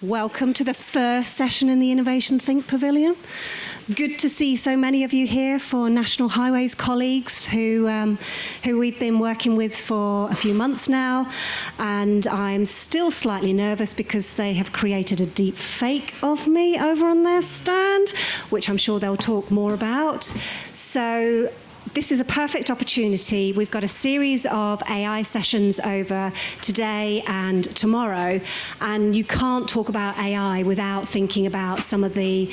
Welcome to the first session in the Innovation Think Pavilion. Good to see so many of you here for National Highways colleagues who we've been working with for a few months now. And I'm still slightly nervous because they have created a deep fake of me over on their stand, which I'm sure they'll talk more about. So this is a perfect opportunity. We've got a series of AI sessions over today and tomorrow, and you can't talk about AI without thinking about some of the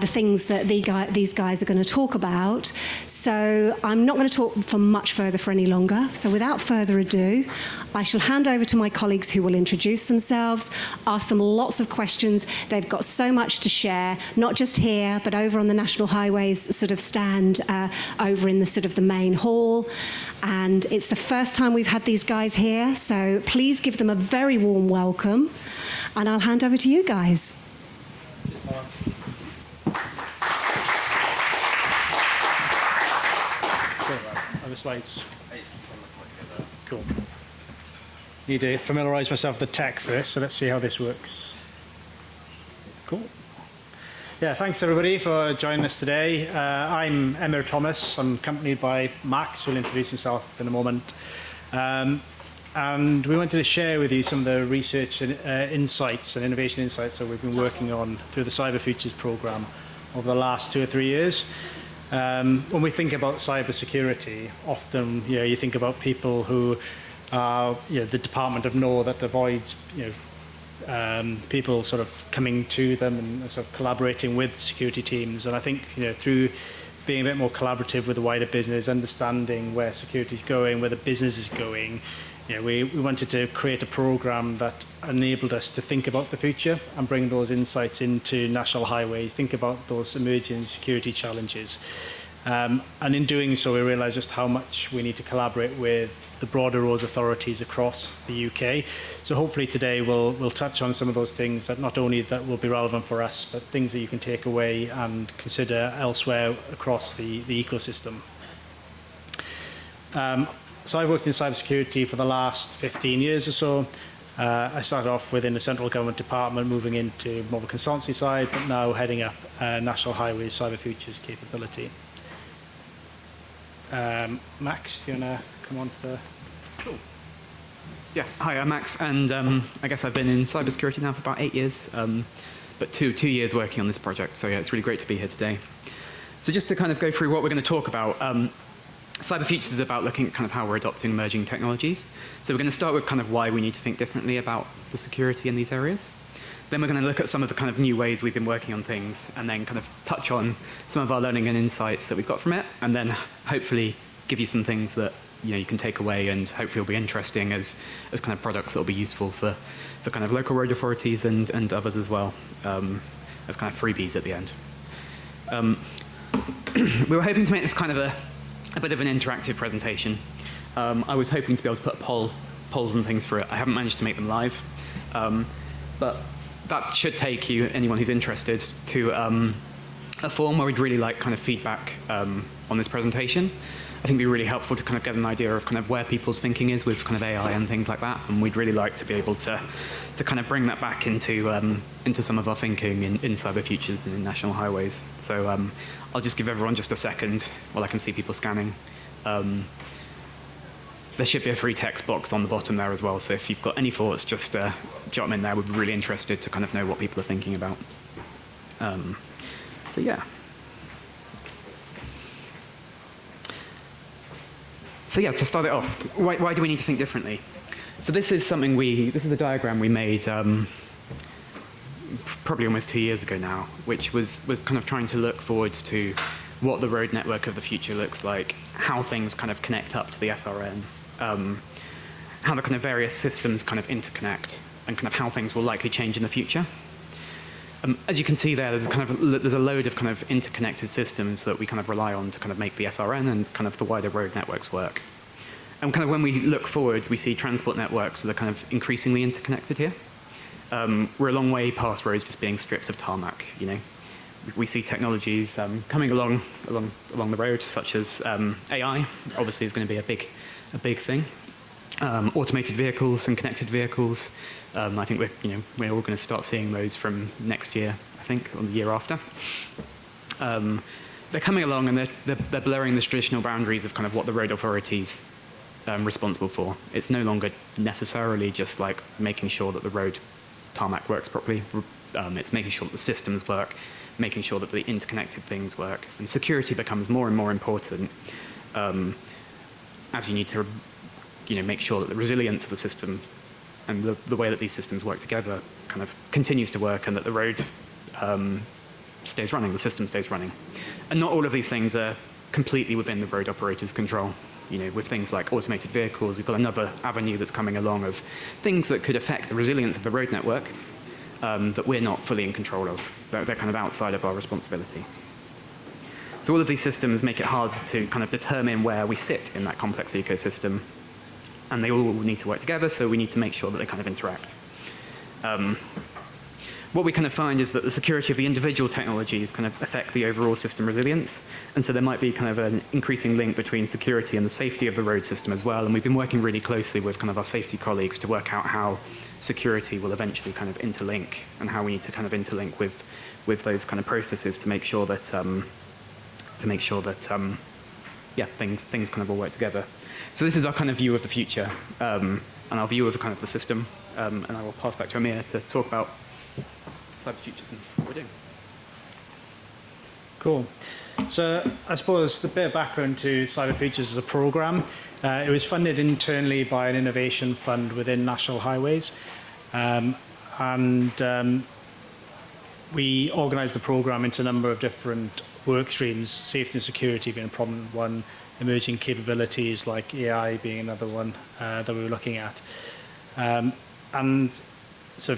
things that these guys are going to talk about. So I'm not going to talk for much further for any longer. So without further ado, I shall hand over to my colleagues who will introduce themselves, ask them lots of questions. They've got so much to share, not just here, but over on the National Highways sort of stand over in the sort of the main hall. And it's the first time we've had these guys here, so please give them a very warm welcome. And I'll hand over to you guys. Are the slides? Cool. Need to familiarize myself with the tech first, so let's see how this works. Cool. Yeah, thanks everybody for joining us today. I'm Emyr Thomas. I'm accompanied by Max, who will introduce himself in a moment. And we wanted to share with you some of the research and insights and innovation insights that we've been working on through the Cyber Futures program over the last 2 or 3 years. When we think about cybersecurity, often you think about people who are the Department of Know that avoids people sort of coming to them and sort of collaborating with security teams. And I think through being a bit more collaborative with the wider business, understanding where security is going, where the business is going, we wanted to create a program that enabled us to think about the future and bring those insights into National Highways, think about those emerging security challenges. And in doing so, we realised just how much we need to collaborate with the broader roads authorities across the UK. So hopefully today we'll touch on some of those things that not only that will be relevant for us, but things that you can take away and consider elsewhere across the ecosystem. So I've worked in cybersecurity for the last 15 years or so. I started off within a central government department, moving into more of a consultancy side, but now heading up National Highways Cyber Futures capability. Max, do you want to come on for? Cool. Yeah, hi, I'm Max, and I guess I've been in cybersecurity now for about 8 years, but two years working on this project, so yeah, it's really great to be here today. So just to kind of go through what we're going to talk about, Cyber Futures is about looking at kind of how we're adopting emerging technologies. So we're going to start with kind of why we need to think differently about the security in these areas. Then we're going to look at some of the kind of new ways we've been working on things, and then kind of touch on some of our learning and insights that we've got from it, and then hopefully give you some things that you can take away and hopefully will be interesting as kind of products that will be useful for kind of local road authorities and others as well, as kind of freebies at the end. We were hoping to make this kind of a bit of an interactive presentation. I was hoping to be able to put polls and things for it. I haven't managed to make them live, but that should take you, anyone who's interested, to a form where we'd really like kind of feedback on this presentation. I think it'd be really helpful to kind of get an idea of kind of where people's thinking is with kind of AI and things like that, and we'd really like to be able to kind of bring that back into some of our thinking in Cyber Futures and in National Highways. So I'll just give everyone just a second while I can see people scanning. There should be a free text box on the bottom there as well, so if you've got any thoughts, just jot them in there. We'd be really interested to kind of know what people are thinking about. So yeah. So yeah, to start it off, why do we need to think differently? So this is a diagram we made probably almost 2 years ago now, which was kind of trying to look forwards to what the road network of the future looks like, how things kind of connect up to the SRN, how the kind of various systems kind of interconnect, and kind of how things will likely change in the future. As you can see there, there's a load of kind of interconnected systems that we kind of rely on to kind of make the SRN and kind of the wider road networks work. And kind of when we look forwards, we see transport networks that are kind of increasingly interconnected here. We're a long way past roads just being strips of tarmac. We see technologies coming along the road, such as AI. Obviously, is going to be a big thing. Automated vehicles and connected vehicles. I think we're all going to start seeing those from next year, I think, or the year after. They're coming along and they're blurring the traditional boundaries of kind of what the road authorities responsible for. It's no longer necessarily just like making sure that the road tarmac works properly. It's making sure that the systems work, making sure that the interconnected things work. And security becomes more and more important as you need to make sure that the resilience of the system and the way that these systems work together kind of continues to work, and that the road stays running, the system stays running. And not all of these things are completely within the road operator's control. With things like automated vehicles, we've got another avenue that's coming along of things that could affect the resilience of the road network that we're not fully in control of. They're kind of outside of our responsibility. So all of these systems make it hard to kind of determine where we sit in that complex ecosystem. And they all need to work together, so we need to make sure that they kind of interact. What we kind of find is that the security of the individual technologies kind of affect the overall system resilience. And so there might be kind of an increasing link between security and the safety of the road system as well. And we've been working really closely with kind of our safety colleagues to work out how security will eventually kind of interlink, and how we need to kind of interlink with those kind of processes to make sure that things kind of all work together. So this is our kind of view of the future, and our view of kind of the system. And I will pass back to Emyr to talk about cyber futures and what we're doing. Cool. So I suppose the bit of background to Cyber Futures as a program, it was funded internally by an innovation fund within National Highways. We organised the program into a number of different work streams, safety and security being a prominent one, emerging capabilities like AI being another one that we were looking at. And so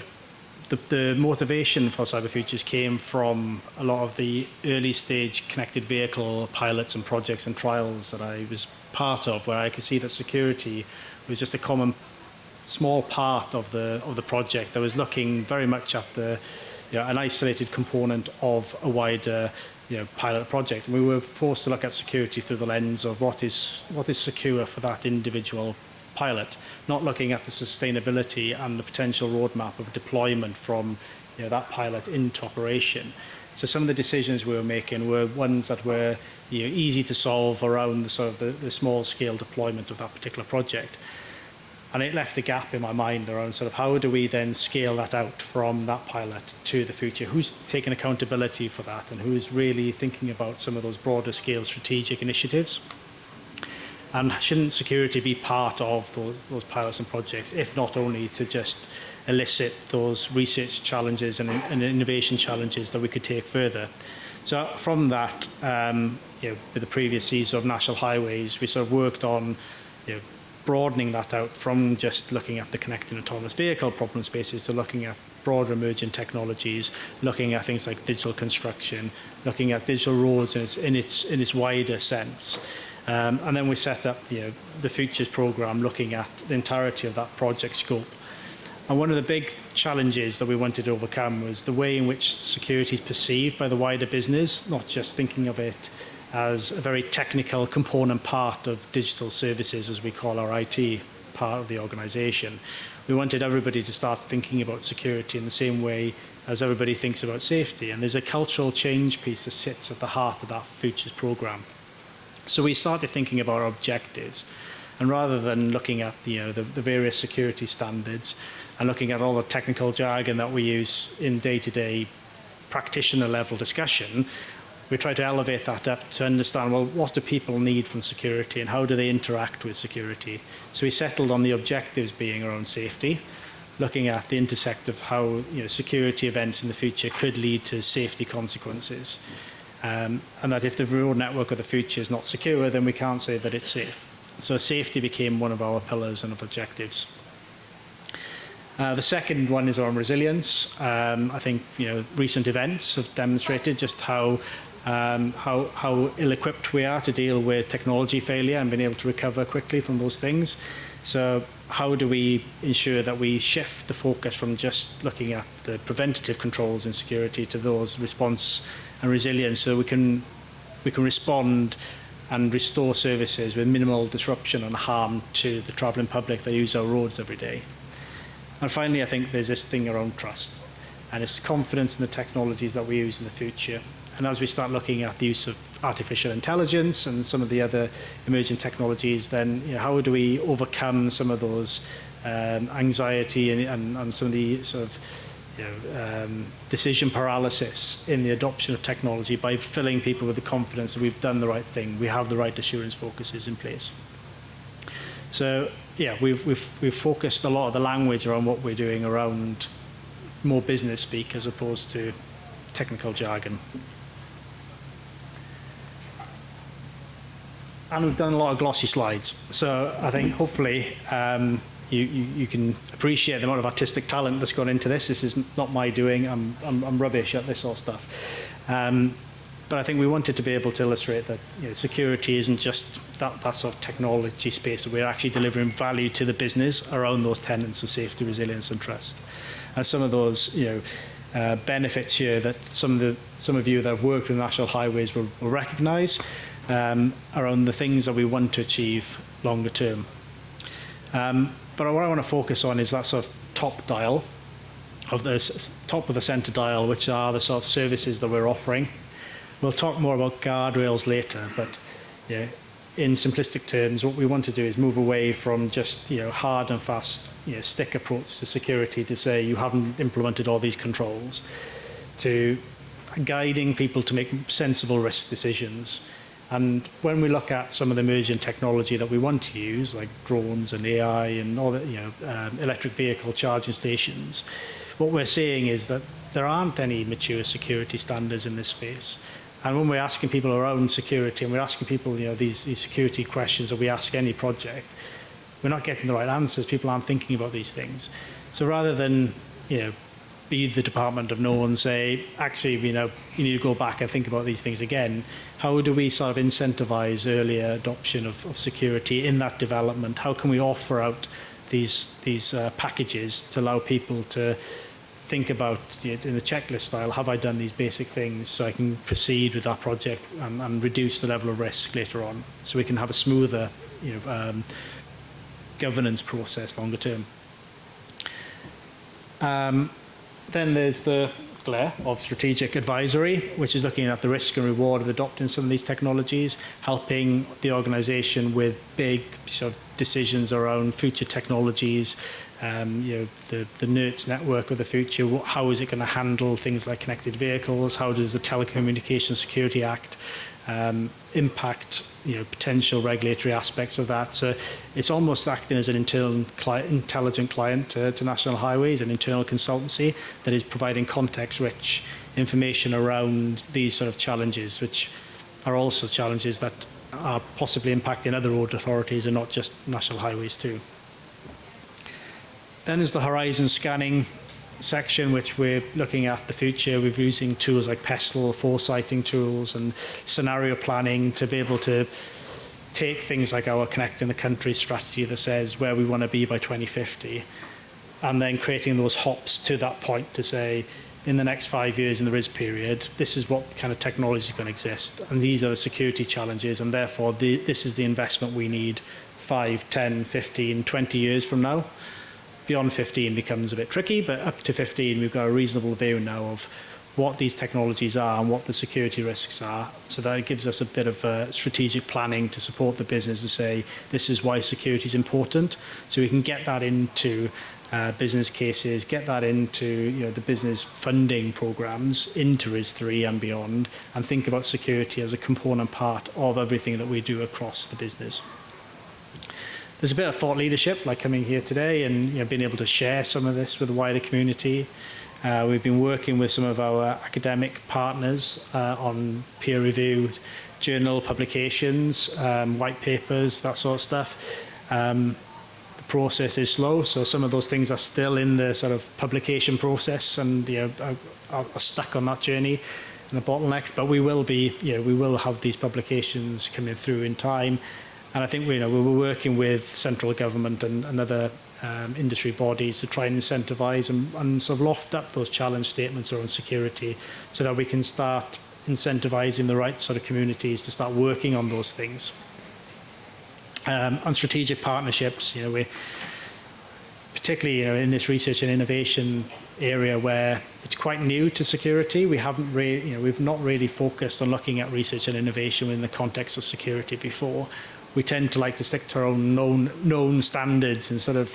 the motivation for Cyber Futures came from a lot of the early stage connected vehicle pilots and projects and trials that I was part of, where I could see that security was just a common small part of the project that was looking very much at an isolated component of a wider pilot project. And we were forced to look at security through the lens of what is secure for that individual pilot, not looking at the sustainability and the potential roadmap of deployment from that pilot into operation. So some of the decisions we were making were ones that were easy to solve around the small scale deployment of that particular project. And it left a gap in my mind around sort of how do we then scale that out from that pilot to the future? Who's taking accountability for that, and who's really thinking about some of those broader scale strategic initiatives? And shouldn't security be part of those pilots and projects, if not only to just elicit those research challenges and innovation challenges that we could take further? So from that, with the previous CISO of National Highways, we sort of worked on broadening that out from just looking at the connected autonomous vehicle problem spaces to looking at broader emerging technologies, looking at things like digital construction, looking at digital roads in its wider sense. And then we set up the Futures program, looking at the entirety of that project scope. And one of the big challenges that we wanted to overcome was the way in which security is perceived by the wider business, not just thinking of it as a very technical component part of digital services, as we call our IT part of the organization. We wanted everybody to start thinking about security in the same way as everybody thinks about safety. And there's a cultural change piece that sits at the heart of that Futures program. So we started thinking about our objectives, and rather than looking at the various security standards and looking at all the technical jargon that we use in day-to-day practitioner level discussion, we try to elevate that up to understand, well, what do people need from security and how do they interact with security? So we settled on the objectives being around safety, looking at the intersect of how security events in the future could lead to safety consequences. And that if the road network of the future is not secure, then we can't say that it's safe. So safety became one of our pillars and of objectives. The second one is around resilience. I think recent events have demonstrated just how ill-equipped we are to deal with technology failure and being able to recover quickly from those things. So how do we ensure that we shift the focus from just looking at the preventative controls in security to those response and resilience, so we can respond and restore services with minimal disruption and harm to the travelling public that use our roads every day. And finally, I think there's this thing around trust, and it's confidence in the technologies that we use in the future. And as we start looking at the use of artificial intelligence and some of the other emerging technologies, then how do we overcome some of those anxiety and some of the sort of decision paralysis in the adoption of technology by filling people with the confidence that we've done the right thing, we have the right assurance focuses in place. So yeah, we've focused a lot of the language around what we're doing around more business speak as opposed to technical jargon. And we've done a lot of glossy slides. So I think hopefully you can appreciate the amount of artistic talent that's gone into this. This is not my doing. I'm rubbish at this sort of stuff. But I think we wanted to be able to illustrate that security isn't just that sort of technology space, that we're actually delivering value to the business around those tenets of safety, resilience and trust. And some of those benefits here that some of you that have worked with National Highways will recognise around the things that we want to achieve longer term. But what I want to focus on is that sort of top dial, of the top of the centre dial, which are the sort of services that we're offering. We'll talk more about guardrails later, but in simplistic terms, what we want to do is move away from just hard and fast stick approach to security to say you haven't implemented all these controls, to guiding people to make sensible risk decisions. And when we look at some of the emerging technology that we want to use, like drones and AI and all the electric vehicle charging stations, what we're seeing is that there aren't any mature security standards in this space. And when we're asking people around security, and we're asking people these security questions that we ask any project, we're not getting the right answers. People aren't thinking about these things. So rather than be the department of no and say, actually, you need to go back and think about these things again. How do we sort of incentivize earlier adoption of security in that development? How can we offer out these packages to allow people to think about, in the checklist style, have I done these basic things so I can proceed with that project and reduce the level of risk later on, so we can have a smoother governance process longer term. Then there's the glare of strategic advisory, which is looking at the risk and reward of adopting some of these technologies, helping the organisation with big sort of decisions around future technologies, the NERTS network of the future. How is it going to handle things like connected vehicles? How does the Telecommunications Security Act impact potential regulatory aspects of that? So it's almost acting as an intelligent client to National Highways, an internal consultancy that is providing context-rich information around these sort of challenges, which are also challenges that are possibly impacting other road authorities and not just National Highways too. Then there's the horizon scanning section, which we're looking at the future. We're using tools like PESTLE, foresighting tools and scenario planning to be able to take things like our Connecting the Country strategy that says where we want to be by 2050, and then creating those hops to that point to say, in the next 5 years in the RIS period, this is what kind of technology is going to exist, and these are the security challenges, and therefore this is the investment we need 5, 10, 15, 20 years from now. Beyond 15 becomes a bit tricky, but up to 15 we've got a reasonable view now of what these technologies are and what the security risks are, so that it gives us a bit of strategic planning to support the business to say this is why security is important, so we can get that into business cases, get that into the business funding programs, into RIS 3 and beyond, and think about security as a component part of everything that we do across the business. There's a bit of thought leadership, like coming here today and being able to share some of this with the wider community. We've been working with some of our academic partners on peer-reviewed journal publications, white papers, that sort of stuff. The process is slow, so some of those things are still in the sort of publication process and are stuck on that journey and a bottleneck. But we will have these publications coming through in time. And I think we were working with central government and other industry bodies to try and incentivise and sort of loft up those challenge statements around security, so that we can start incentivizing the right sort of communities to start working on those things. On strategic partnerships, we particularly in this research and innovation area where it's quite new to security, we've not really focused on looking at research and innovation in the context of security before. We tend to like to stick to our own known standards and sort of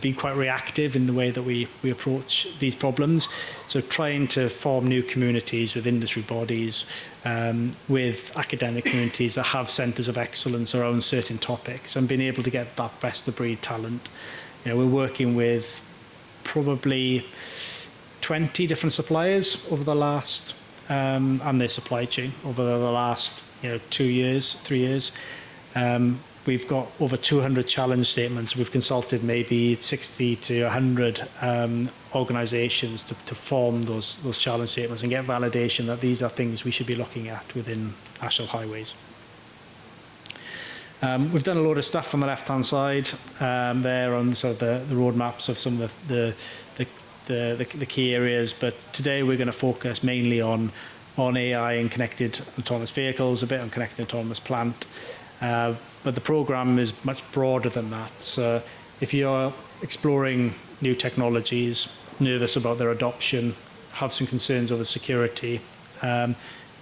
be quite reactive in the way that we approach these problems. So trying to form new communities with industry bodies, with academic communities that have centres of excellence around certain topics, and being able to get that best of breed talent. We're working with probably 20 different suppliers over the last, and their supply chain over the last 2 years, 3 years. We've got over 200 challenge statements. We've consulted maybe 60 to 100 organisations to form those challenge statements and get validation that these are things we should be looking at within National Highways. We've done a lot of stuff on the left-hand side there on sort of the roadmaps of some of the key areas, but today we're going to focus mainly on AI and connected autonomous vehicles, a bit on connected autonomous plant, but the programme is much broader than that. So if you're exploring new technologies, nervous about their adoption, have some concerns over security,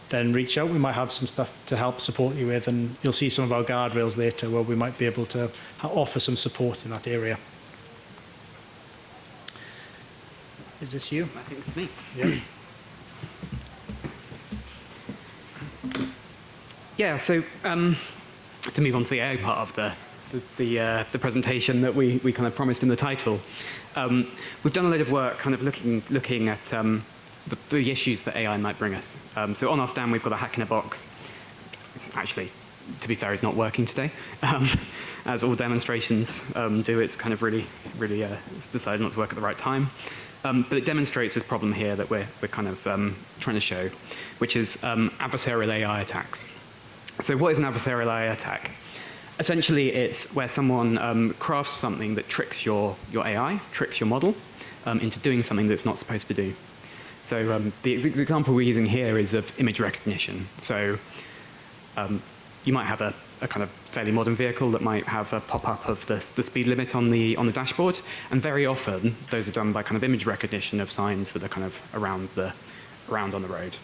then reach out. We might have some stuff to help support you with, and you'll see some of our guardrails later where we might be able to offer some support in that area. Is this you? I think it's me. Yeah. Yeah, so to move on to the AI part of the presentation that we kind of promised in the title, we've done a lot of work kind of looking at the issues that AI might bring us. So on our stand, we've got a hack in a box. Actually, to be fair, is not working today, as all demonstrations do. It's kind of really it's decided not to work at the right time. But it demonstrates this problem here that we're kind of trying to show, which is adversarial AI attacks. So what is an adversarial AI attack? Essentially, it's where someone crafts something that tricks your AI, tricks your model, into doing something that's not supposed to do. So the example we're using here is of image recognition. So you might have a kind of fairly modern vehicle that might have a pop-up of the speed limit on the dashboard, and very often those are done by kind of image recognition of signs that are kind of around on the road.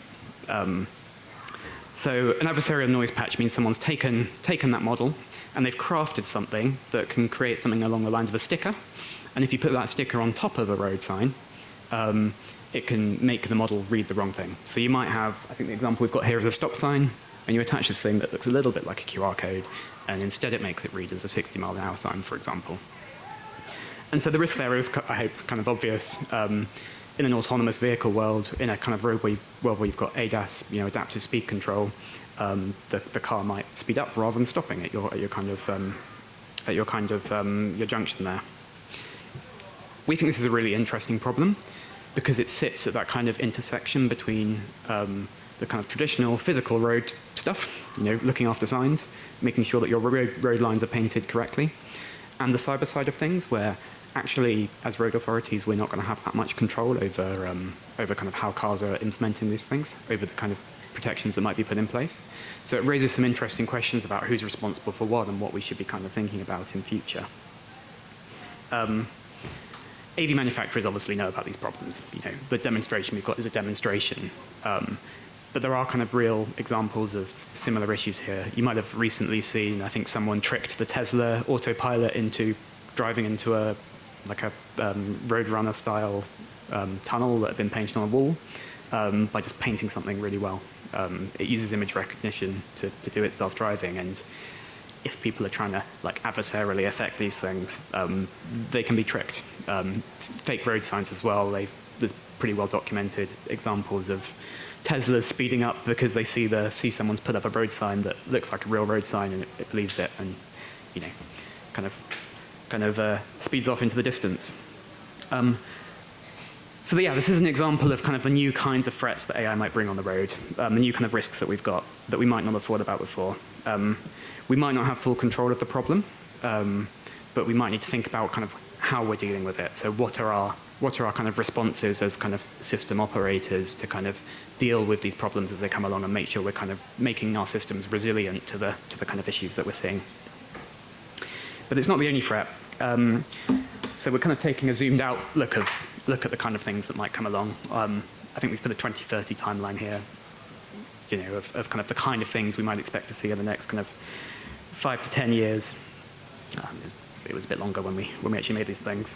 So an adversarial noise patch means someone's taken that model and they've crafted something that can create something along the lines of a sticker, and if you put that sticker on top of a road sign, it can make the model read the wrong thing. So you might have, I think the example we've got here is a stop sign, and you attach this thing that looks a little bit like a QR code, and instead it makes it read as a 60-mile-an-hour sign, for example. And so the risk there is, I hope, kind of obvious. In an autonomous vehicle world, in a kind of road where we've got ADAS, adaptive speed control, the car might speed up rather than stopping at your junction there. We think this is a really interesting problem because it sits at that kind of intersection between the kind of traditional physical road stuff, looking after signs, making sure that your road lines are painted correctly, and the cyber side of things, where actually, as road authorities, we're not going to have that much control over kind of how cars are implementing these things, over the kind of protections that might be put in place. So it raises some interesting questions about who's responsible for what and what we should be kind of thinking about in future. AV manufacturers obviously know about these problems. The demonstration we've got is a demonstration. But there are kind of real examples of similar issues here. You might have recently seen, I think someone tricked the Tesla autopilot into driving into a Roadrunner style tunnel that had been painted on a wall by just painting something really well. It uses image recognition to do its self-driving, and if people are trying to adversarially affect these things, they can be tricked. Fake road signs as well. There's pretty well documented examples of Teslas speeding up because they see someone's put up a road sign that looks like a real road sign, and it believes it, and kind of speeds off into the distance. So yeah, this is an example of kind of the new kinds of threats that AI might bring on the road, the new kind of risks that we've got that we might not have thought about before. We might not have full control of the problem, but we might need to think about kind of how we're dealing with it. So what are our kind of responses as kind of system operators to kind of deal with these problems as they come along and make sure we're kind of making our systems resilient to the kind of issues that we're seeing. But it's not the only threat. So we're kind of taking a zoomed out look at the kind of things that might come along. I think we've put a 2030 timeline here, you know, of kind of the kind of things we might expect to see in the next kind of 5 to 10 years. It was a bit longer when we actually made these things.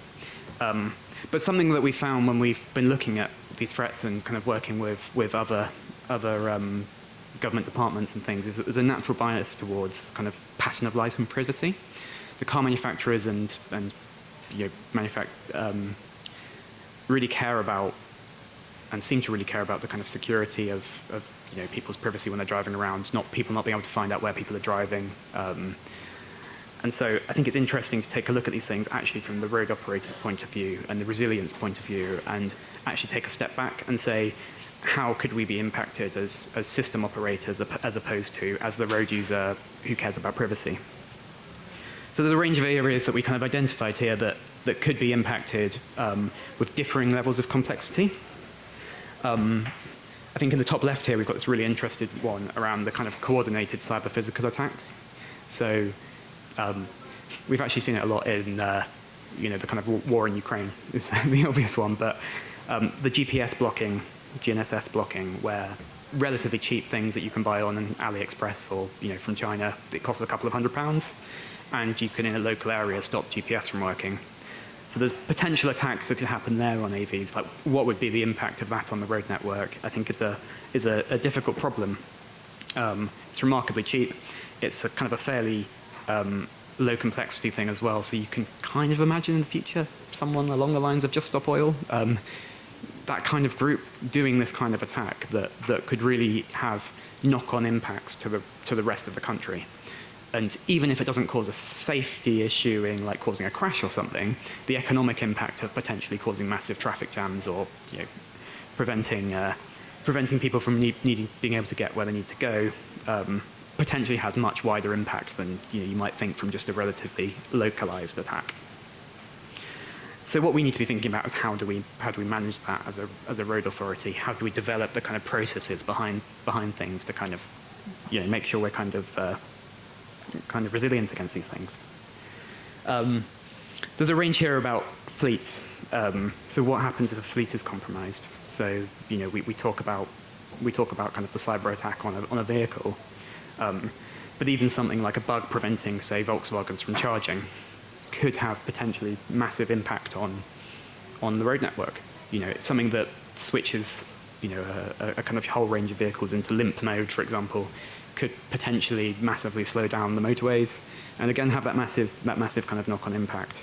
But something that we found when we've been looking at these threats and kind of working with other government departments and things is that there's a natural bias towards kind of pattern of life and privacy. The car manufacturers and you know, really care about and seem to really care about the kind of security of you know, people's privacy when they're driving around, people not being able to find out where people are driving. And so I think it's interesting to take a look at these things actually from the road operator's point of view and the resilience point of view, and actually take a step back and say, how could we be impacted as system operators as opposed to as the road user who cares about privacy? So there's a range of areas that we kind of identified here that could be impacted with differing levels of complexity. I think in the top left here, we've got this really interesting one around the kind of coordinated cyber-physical attacks. So we've actually seen it a lot in you know, the kind of war in Ukraine is the obvious one, but the GPS blocking, GNSS blocking, where relatively cheap things that you can buy on an AliExpress or, you know, from China, it costs a couple of £100, and you can, in a local area, stop GPS from working. So there's potential attacks that could happen there on AVs. Like, what would be the impact of that on the road network? I think is a difficult problem. It's remarkably cheap. It's a kind of a fairly low complexity thing as well. So you can kind of imagine in the future someone along the lines of Just Stop Oil, that kind of group doing this kind of attack that could really have knock-on impacts to the rest of the country. And even if it doesn't cause a safety issue in like causing a crash or something, the economic impact of potentially causing massive traffic jams or, you know, preventing people from being able to get where they need to go potentially has much wider impact than, you know, you might think from just a relatively localized attack. So what we need to be thinking about is how do we manage that as a road authority? How do we develop the kind of processes behind things to kind of, you know, make sure we're kind of resilient against these things. There's a range here about fleets. So what happens if a fleet is compromised? So, you know, we talk about kind of the cyber attack on a vehicle, but even something like a bug preventing, say, Volkswagens from charging could have potentially massive impact on the road network. You know, something that switches, you know, a kind of whole range of vehicles into limp mode, for example, could potentially massively slow down the motorways, and again have that massive kind of knock-on impact.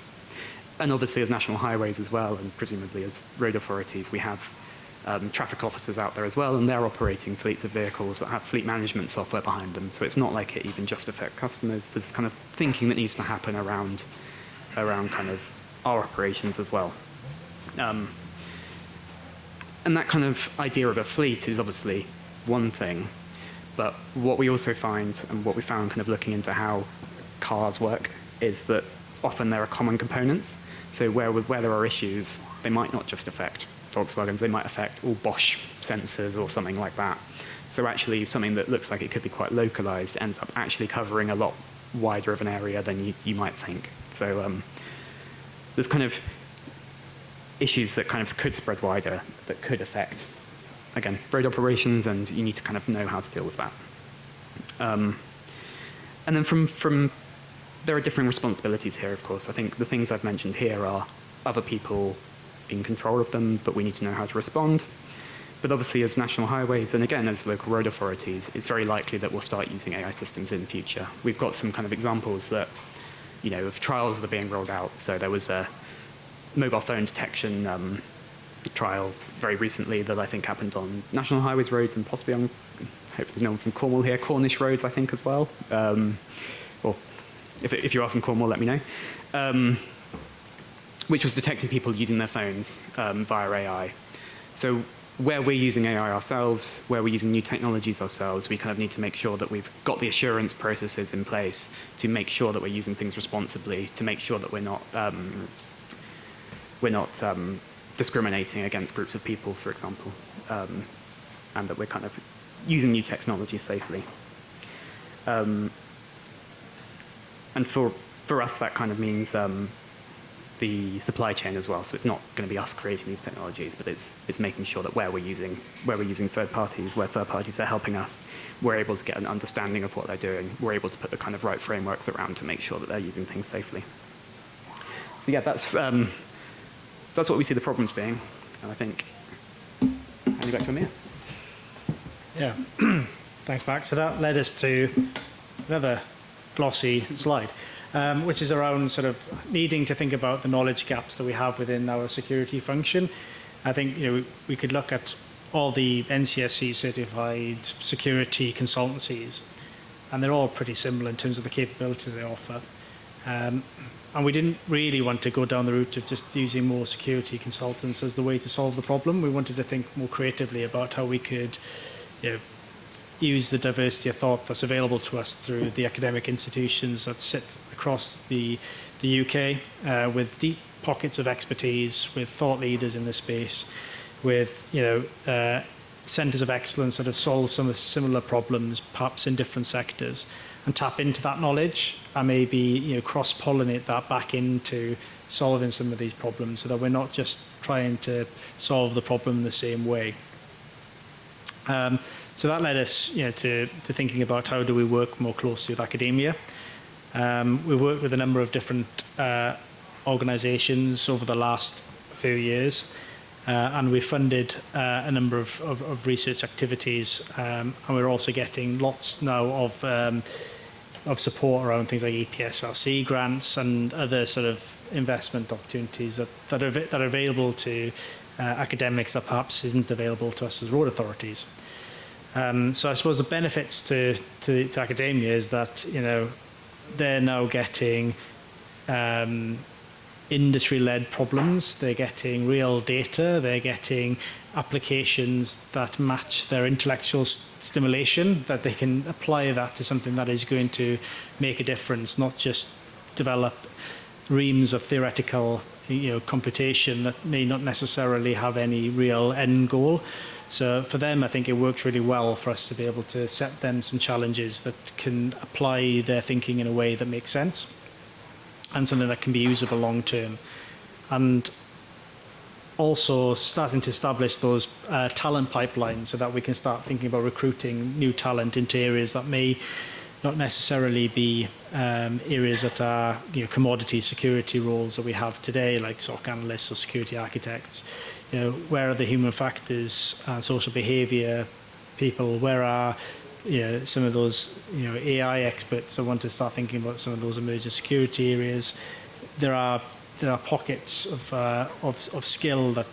And obviously, as national highways as well, and presumably as road authorities, we have traffic officers out there as well, and they're operating fleets of vehicles that have fleet management software behind them. So it's not like it even just affects customers. There's kind of thinking that needs to happen around kind of our operations as well. And that kind of idea of a fleet is obviously one thing. But what we also find, and what we found kind of looking into how cars work, is that often there are common components. So where there are issues, they might not just affect Volkswagens, they might affect all Bosch sensors or something like that. So actually something that looks like it could be quite localized ends up actually covering a lot wider of an area than you might think. So there's kind of issues that kind of could spread wider, that could affect, again, road operations, and you need to kind of know how to deal with that. And then from there are different responsibilities here, of course. I think the things I've mentioned here are other people in control of them, but we need to know how to respond. But obviously, as national highways, and again, as local road authorities, it's very likely that we'll start using AI systems in the future. We've got some kind of examples that, you know, of trials that are being rolled out. So there was a mobile phone detection trial very recently that I think happened on national highways roads and possibly on, hope there's no one from Cornwall here, Cornish roads, I think, as well. Or if you are from Cornwall, let me know. Which was detecting people using their phones via AI. So where we're using AI ourselves, where we're using new technologies ourselves, we kind of need to make sure that we've got the assurance processes in place to make sure that we're using things responsibly, to make sure that we're not we're not discriminating against groups of people, for example, and that we're kind of using new technologies safely. And for us, that kind of means the supply chain as well. So it's not going to be us creating these technologies, but it's making sure that where we're using third parties, where third parties are helping us, we're able to get an understanding of what they're doing. We're able to put the kind of right frameworks around to make sure that they're using things safely. So yeah, that's what we see the problems being. And I think, hand you back to Emyr. Yeah, thanks, Max. So that led us to another glossy slide, which is around sort of needing to think about the knowledge gaps that we have within our security function. I think we could look at all the NCSC certified security consultancies, and they're all pretty similar in terms of the capabilities they offer. And we didn't really want to go down the route of just using more security consultants as the way to solve the problem. We wanted to think more creatively about how we could use the diversity of thought that's available to us through the academic institutions that sit across the UK with deep pockets of expertise, with thought leaders in this space, with centres of excellence that have solved some of similar problems, perhaps in different sectors, and tap into that knowledge and maybe cross-pollinate that back into solving some of these problems, so that we're not just trying to solve the problem the same way. So that led us to thinking about how do we work more closely with academia. We've worked with a number of different organisations over the last few years, and we funded a number of research activities, and we're also getting lots now of support around things like EPSRC grants and other sort of investment opportunities that are available to academics that perhaps isn't available to us as road authorities. So I suppose the benefits to academia is that they're now getting industry-led problems, they're getting real data, they're getting applications that match their intellectual stimulation, that they can apply that to something that is going to make a difference, not just develop reams of theoretical computation that may not necessarily have any real end goal. So for them, I think it works really well for us to be able to set them some challenges that can apply their thinking in a way that makes sense and something that can be usable long term. And also starting to establish those talent pipelines so that we can start thinking about recruiting new talent into areas that may not necessarily be areas that are commodity security roles that we have today, like SOC analysts or security architects. Where are the human factors, social behaviour people? Where are some of those AI experts that want to start thinking about some of those emerging security areas? There are pockets of skill that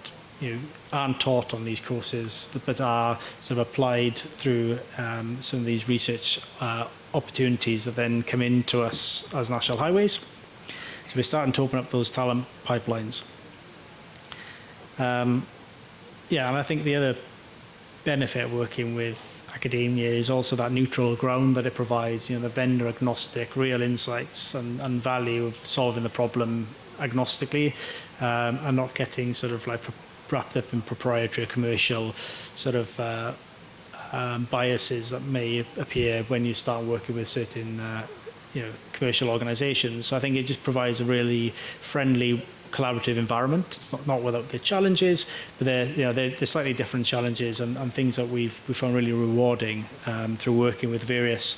aren't taught on these courses, but are sort of applied through some of these research opportunities that then come into us as National Highways. So we're starting to open up those talent pipelines. And I think the other benefit of working with academia is also that neutral ground that it provides, the vendor agnostic, real insights and value of solving the problem agnostically, and not getting sort of like wrapped up in proprietary or commercial sort of biases that may appear when you start working with certain commercial organizations. So I think it just provides a really friendly, collaborative environment. It's not without the challenges, but they're slightly different challenges and things that we found really rewarding through working with various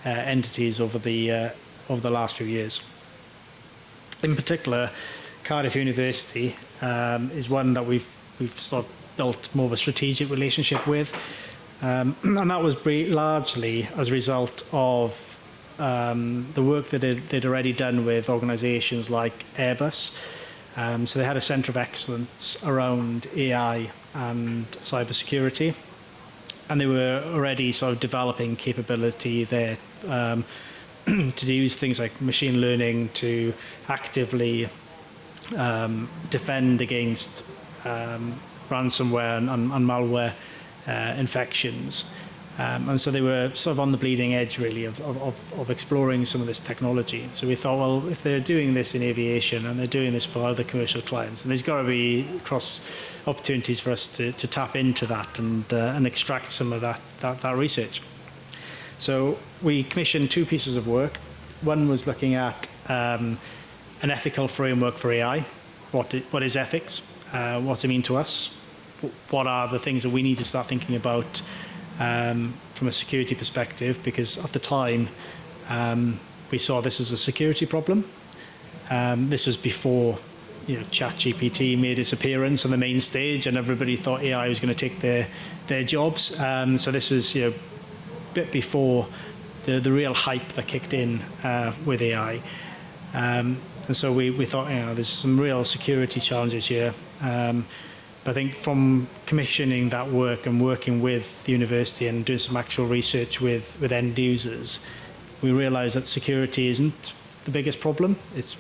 entities over the last few years. In particular, Cardiff University is one that we've sort of built more of a strategic relationship with, and that was largely as a result of the work that they'd already done with organisations like Airbus. So they had a centre of excellence around AI and cybersecurity, and they were already sort of developing capability there to use things like machine learning to actively defend against ransomware and malware infections. And so they were sort of on the bleeding edge, really, of exploring some of this technology. So we thought, well, if they're doing this in aviation and they're doing this for other commercial clients, then there's got to be cross opportunities for us to tap into that and extract some of that research. So we commissioned 2 pieces of work. One was looking at an ethical framework for AI. What is ethics? What does it mean to us? What are the things that we need to start thinking about from a security perspective? Because at the time, we saw this as a security problem. This was before ChatGPT made its appearance on the main stage, and everybody thought AI was going to take their jobs. So this was a bit before the real hype that kicked in with AI. And so we thought, there's some real security challenges here. I think from commissioning that work and working with the university and doing some actual research with end users, we realised that security isn't the biggest problem. It's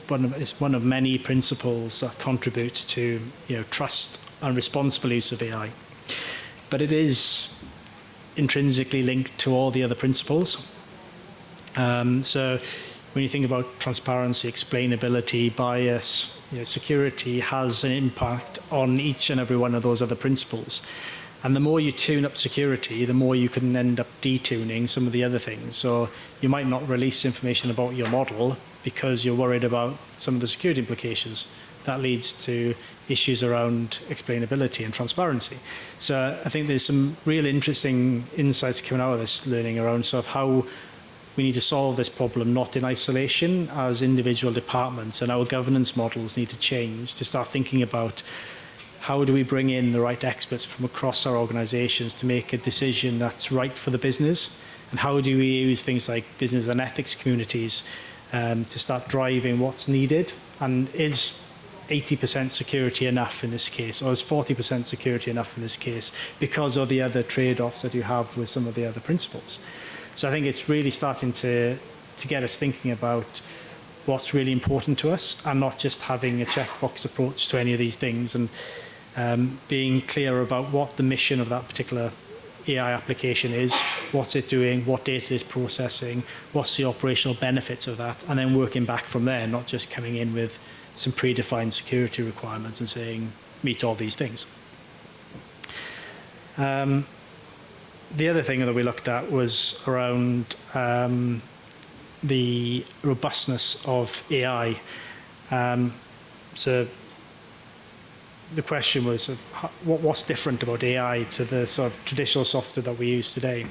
one of many principles that contribute to trust and responsible use of AI. But it is intrinsically linked to all the other principles. So when you think about transparency, explainability, bias, security has an impact on each and every one of those other principles. And the more you tune up security, the more you can end up detuning some of the other things. So you might not release information about your model because you're worried about some of the security implications. That leads to issues around explainability and transparency. So I think there's some real interesting insights coming out of this learning around sort of how we need to solve this problem, not in isolation as individual departments, and our governance models need to change to start thinking about how do we bring in the right experts from across our organizations to make a decision that's right for the business, and how do we use things like business and ethics communities to start driving what's needed, and is 80% security enough in this case, or is 40% security enough in this case, because of the other trade-offs that you have with some of the other principles. So I think it's really starting to get us thinking about what's really important to us, and not just having a checkbox approach to any of these things, and being clear about what the mission of that particular AI application is, what's it doing, what data it's processing, what's the operational benefits of that, and then working back from there, not just coming in with some predefined security requirements and saying, meet all these things. The other thing that we looked at was around the robustness of AI. So the question was, what's different about AI to the sort of traditional software that we use today?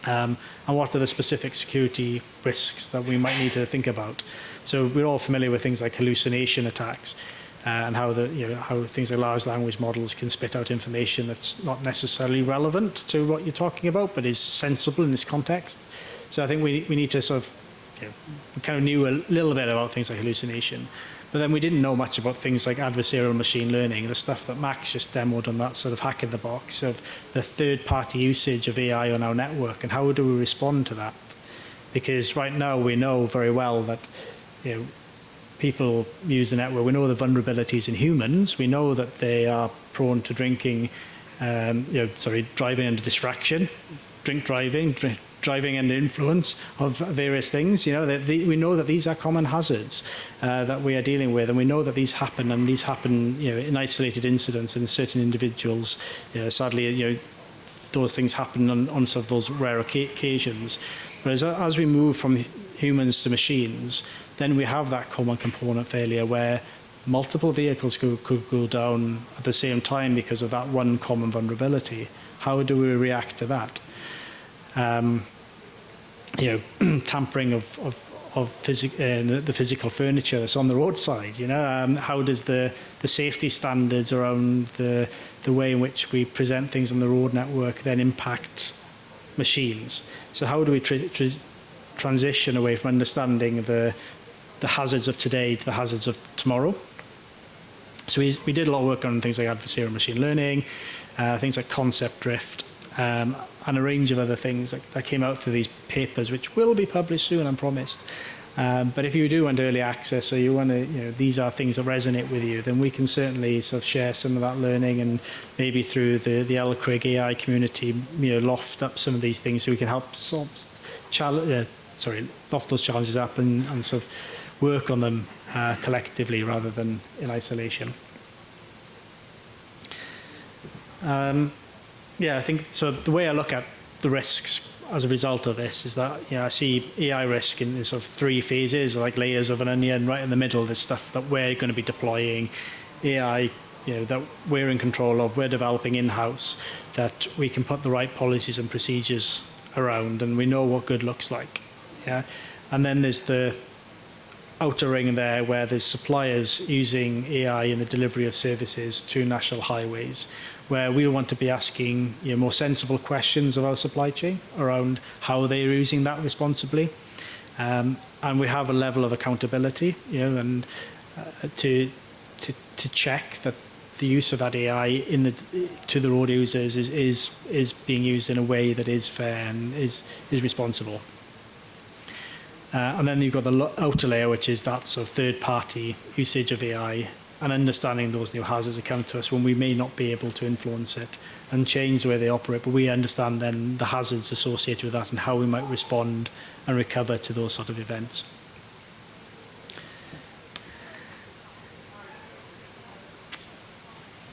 And what are the specific security risks that we might need to think about? So we're all familiar with things like hallucination attacks, and how how things like large language models can spit out information that's not necessarily relevant to what you're talking about, but is sensible in this context. So I think we need to sort of, we kind of knew a little bit about things like hallucination, but then we didn't know much about things like adversarial machine learning, the stuff that Max just demoed on that sort of hack in the box of the third-party usage of AI on our network, and how do we respond to that? Because right now we know very well that people use the network. We know the vulnerabilities in humans. We know that they are prone to driving under distraction, driving under influence of various things. We know that these are common hazards that we are dealing with, and we know that these happen, and these happen, in isolated incidents in certain individuals. Sadly, those things happen on sort of those rare occasions. Whereas as we move from humans to machines, then we have that common component failure where multiple vehicles could go down at the same time because of that one common vulnerability. How do we react to that? Tampering of the physical furniture that's on the roadside. How does the safety standards around the way in which we present things on the road network then impact machines? So how do we transition away from understanding the hazards of today to the hazards of tomorrow? So we did a lot of work on things like adversarial machine learning, things like concept drift, and a range of other things that came out through these papers, which will be published soon, I'm promised, But if you do want early access, or you want to, these are things that resonate with you, then we can certainly sort of share some of that learning, and maybe through the LCRIG AI community, loft up some of these things so we can help loft those challenges up and sort of work on them collectively rather than in isolation. I think so. The way I look at the risks as a result of this is that I see AI risk in sort of three phases, like layers of an onion. Right in the middle, there's stuff that we're going to be deploying AI, that we're in control of, we're developing in-house, that we can put the right policies and procedures around, and we know what good looks like. Yeah, and then there's the outer ring there where there's suppliers using AI in the delivery of services to national highways, where we want to be asking more sensible questions of our supply chain around how they're using that responsibly, and we have a level of accountability, and to check that the use of that AI to the road users is being used in a way that is fair and is responsible. And then you've got the outer layer, which is that sort of third-party usage of AI, and understanding those new hazards that come to us when we may not be able to influence it and change the way they operate, but we understand then the hazards associated with that and how we might respond and recover to those sort of events.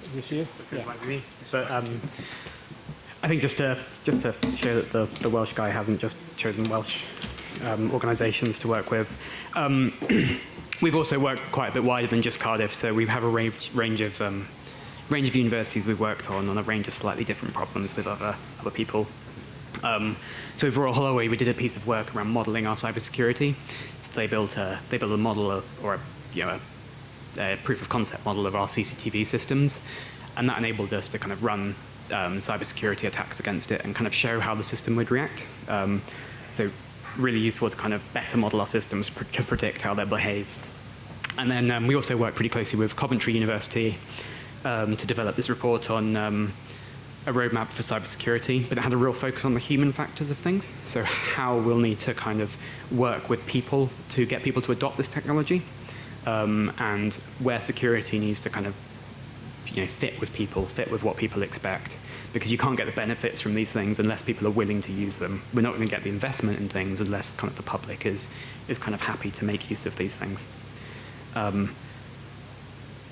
Is this you? Yeah. So I think just to show that the Welsh guy hasn't just chosen Welsh organisations to work with. We've also worked quite a bit wider than just Cardiff, so we have a range of universities we've worked on a range of slightly different problems with other people. So for Royal Holloway, we did a piece of work around modelling our cybersecurity. So they built a model a proof of concept model of our CCTV systems, and that enabled us to kind of run cybersecurity attacks against it and kind of show how the system would react. So really useful to kind of better model our systems to predict how they'll behave. And then we also work pretty closely with Coventry University to develop this report on a roadmap for cybersecurity, but it had a real focus on the human factors of things. So how we'll need to kind of work with people to get people to adopt this technology, and where security needs to kind of fit with people, fit with what people expect. Because you can't get the benefits from these things unless people are willing to use them. We're not going to get the investment in things unless kind of the public is kind of happy to make use of these things.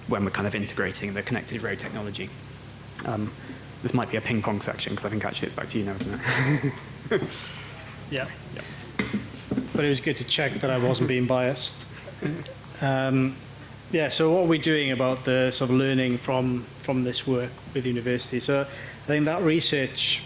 When we're kind of integrating the connected road technology. This might be a ping-pong section, because I think actually it's back to you now, isn't it? Yeah. But it was good to check that I wasn't being biased. So what are we doing about the sort of learning from this work with university? So I think that research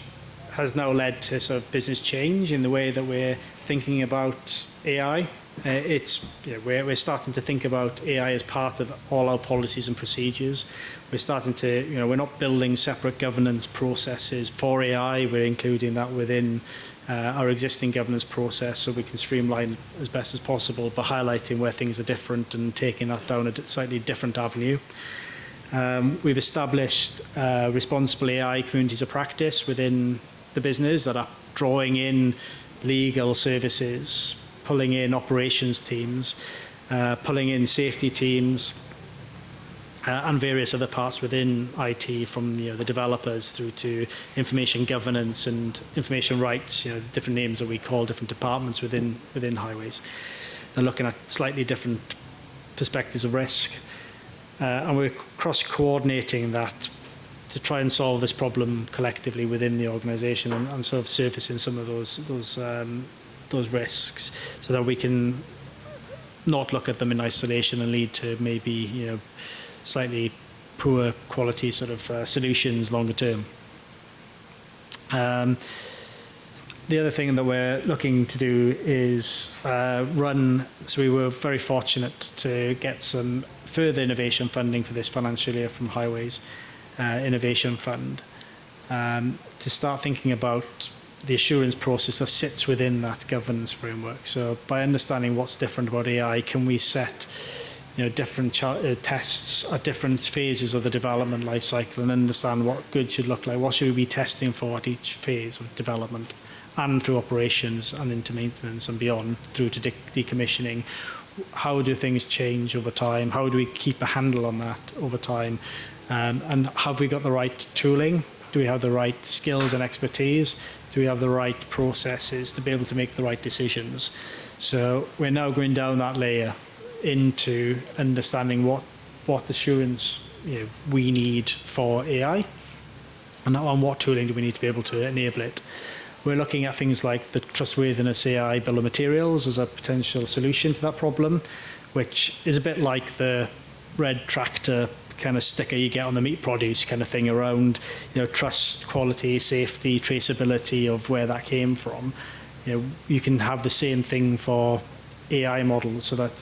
has now led to sort of business change in the way that we're thinking about AI. We're starting to think about AI as part of all our policies and procedures. We're starting to, we're not building separate governance processes for AI. We're including that within our existing governance process so we can streamline as best as possible by highlighting where things are different and taking that down a slightly different avenue. We've established responsible AI communities of practice within the business that are drawing in legal services, pulling in operations teams, pulling in safety teams, and various other parts within IT, from the developers through to information governance and information rights, the different names that we call different departments within highways. They're looking at slightly different perspectives of risk. And we're cross-coordinating that to try and solve this problem collectively within the organisation and sort of surfacing some of those risks so that we can not look at them in isolation and lead to maybe slightly poor quality sort of solutions longer term. The other thing that we're looking to do is run. So we were very fortunate to get some further innovation funding for this financial year from Highways Innovation Fund to start thinking about the assurance process that sits within that governance framework. So by understanding what's different about AI, can we set different tests at different phases of the development life cycle and understand what good should look like? What should we be testing for at each phase of development? and through operations and into maintenance and beyond through to decommissioning. How do things change over time? How do we keep a handle on that over time? And have we got the right tooling? Do we have the right skills and expertise? Do we have the right processes to be able to make the right decisions? So we're now going down that layer into understanding what assurance we need for AI, and what tooling do we need to be able to enable it. We're looking at things like the trustworthiness AI bill of materials as a potential solution to that problem, which is a bit like the red tractor kind of sticker you get on the meat produce kind of thing around, trust, quality, safety, traceability of where that came from. You can have the same thing for AI models, so that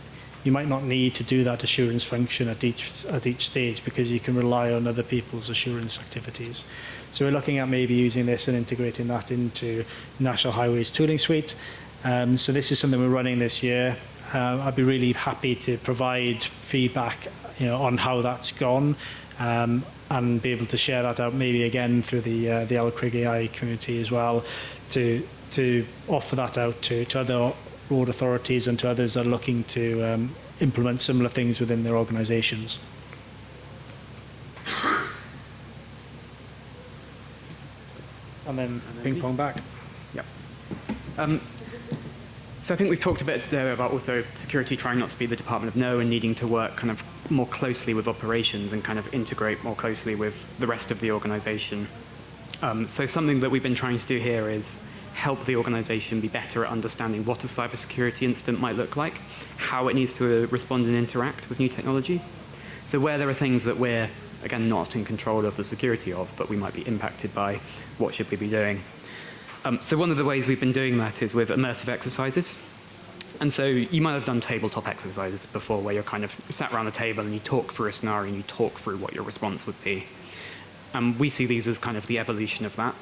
you might not need to do that assurance function at each stage, because you can rely on other people's assurance activities. So we're looking at maybe using this and integrating that into National Highways tooling suite. So this is something we're running this year. I'd be really happy to provide feedback on how that's gone, and be able to share that out maybe again through the LCRIG AI community as well, to offer that out to other road authorities and to others that are looking to implement similar things within their organisations. And then ping pong back. Yep. So I think we've talked a bit today about also security trying not to be the Department of No and needing to work kind of more closely with operations and kind of integrate more closely with the rest of the organisation. So something that we've been trying to do here is help the organisation be better at understanding what a cybersecurity incident might look like, how it needs to respond and interact with new technologies. So where there are things that we're, again, not in control of the security of, but we might be impacted by, what should we be doing? So one of the ways we've been doing that is with immersive exercises. And so you might have done tabletop exercises before, where you're kind of sat around the table and you talk through a scenario and you talk through what your response would be. And we see these as kind of the evolution of that.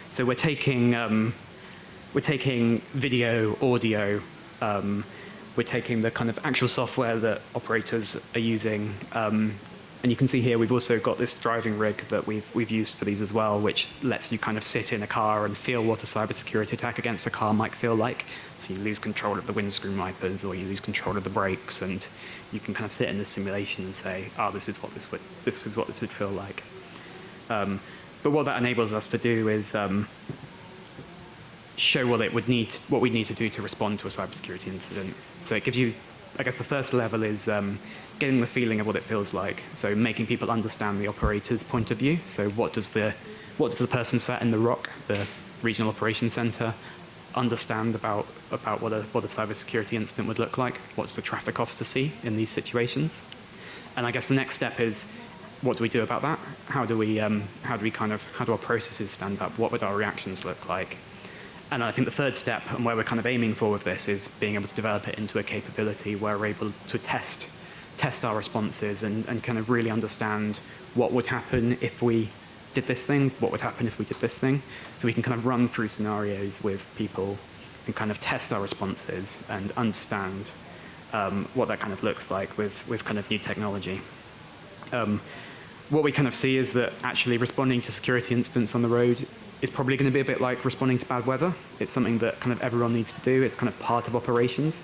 So we're taking video, audio, we're taking the kind of actual software that operators are using. And you can see here we've also got this driving rig that we've used for these as well, which lets you kind of sit in a car and feel what a cybersecurity attack against a car might feel like. So you lose control of the windscreen wipers, or you lose control of the brakes, and you can kind of sit in the simulation and say, this is what this would feel like. But what that enables us to do is show what we need to do to respond to a cybersecurity incident. So it gives you, I guess the first level is getting the feeling of what it feels like. So making people understand the operator's point of view. So what does the person sat in the ROC, the Regional Operations Centre, understand about what a cybersecurity incident would look like? What does the traffic officer see in these situations? And I guess the next step is, what do we do about that? How do our processes stand up? What would our reactions look like? And I think the third step, and where we're kind of aiming for with this, is being able to develop it into a capability where we're able to test our responses and kind of really understand what would happen if we did this thing, what would happen if we did this thing. So we can kind of run through scenarios with people and kind of test our responses and understand what that kind of looks like with kind of new technology. What we kind of see is that actually responding to security incidents on the road is probably going to be a bit like responding to bad weather. It's something that kind of everyone needs to do. It's kind of part of operations.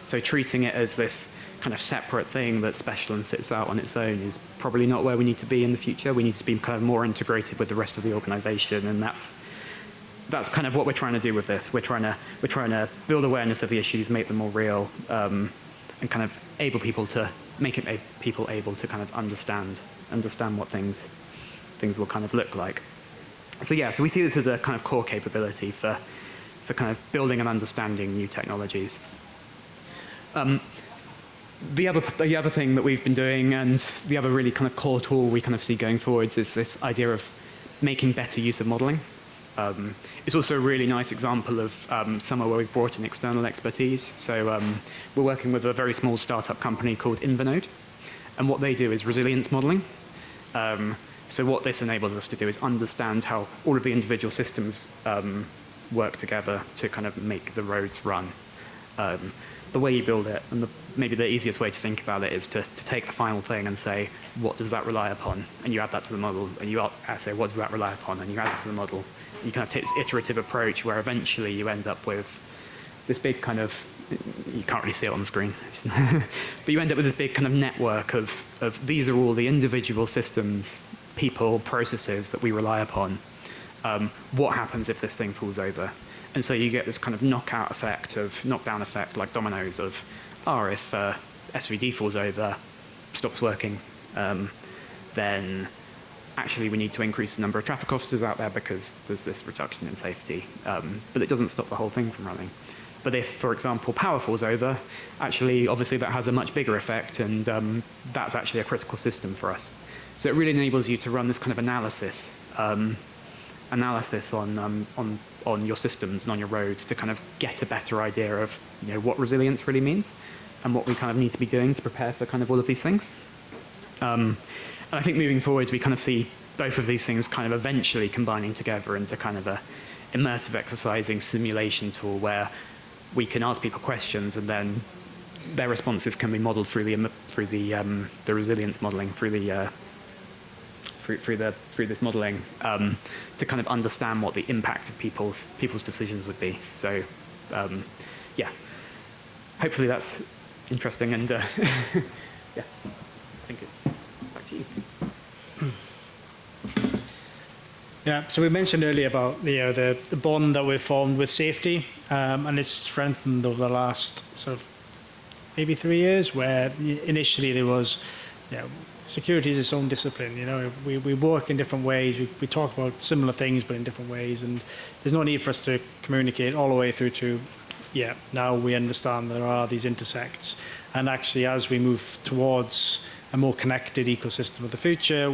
So treating it as this kind of separate thing that's special and sits out on its own is probably not where we need to be in the future. We need to be kind of more integrated with the rest of the organisation, and that's kind of what we're trying to do with this. We're trying to build awareness of the issues, make them more real, and kind of make people able to kind of understand what things will kind of look like. So yeah, so we see this as a kind of core capability for kind of building and understanding new technologies. The other thing that we've been doing, and the other really kind of core tool we kind of see going forwards, is this idea of making better use of modeling. It's also a really nice example of somewhere where we've brought in external expertise. So we're working with a very small startup company called Invernode, and what they do is resilience modeling. So what this enables us to do is understand how all of the individual systems work together to kind of make the roads run. the way you build it, and maybe the easiest way to think about it is to take the final thing and say, what does that rely upon? And you add that to the model, and you say, what does that rely upon? And you add it to the model. You kind of take this iterative approach where eventually you end up with this big kind of, you can't really see it on the screen, but you end up with this big kind of network of these are all the individual systems, people, processes that we rely upon. What happens if this thing falls over? And so you get this kind of knockdown effect, like dominoes of, if SVD falls over, stops working, then actually we need to increase the number of traffic officers out there because there's this reduction in safety. But it doesn't stop the whole thing from running. But if, for example, power falls over, actually, obviously that has a much bigger effect, and that's actually a critical system for us. So it really enables you to run this kind of analysis on your systems and on your roads to kind of get a better idea of what resilience really means and what we kind of need to be doing to prepare for kind of all of these things. And I think moving forwards, we kind of see both of these things kind of eventually combining together into kind of a immersive exercising simulation tool where we can ask people questions and then their responses can be modeled through the resilience modeling, through this modeling to kind of understand what the impact of people's decisions would be. So, yeah, hopefully that's interesting, and yeah, I think it's back to you. Yeah, so we mentioned earlier about the bond that we've formed with safety, and it's strengthened over the last sort of maybe 3 years, where initially there was, security is its own discipline. We work in different ways. We talk about similar things, but in different ways. And there's no need for us to communicate all the way through to, now we understand there are these intersects. And actually, as we move towards a more connected ecosystem of the future,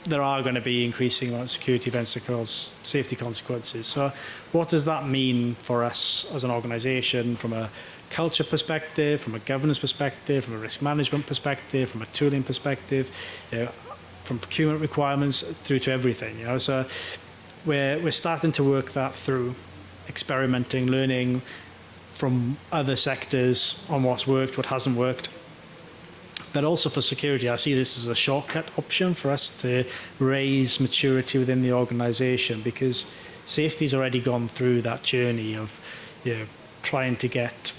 there are going to be increasing amount of security events that cause safety consequences. So what does that mean for us as an organization from a culture perspective, from a governance perspective, from a risk management perspective, from a tooling perspective, from procurement requirements through to everything. So we're starting to work that through, experimenting, learning from other sectors on what's worked, what hasn't worked. But also for security, I see this as a shortcut option for us to raise maturity within the organization, because safety's already gone through that journey of trying to get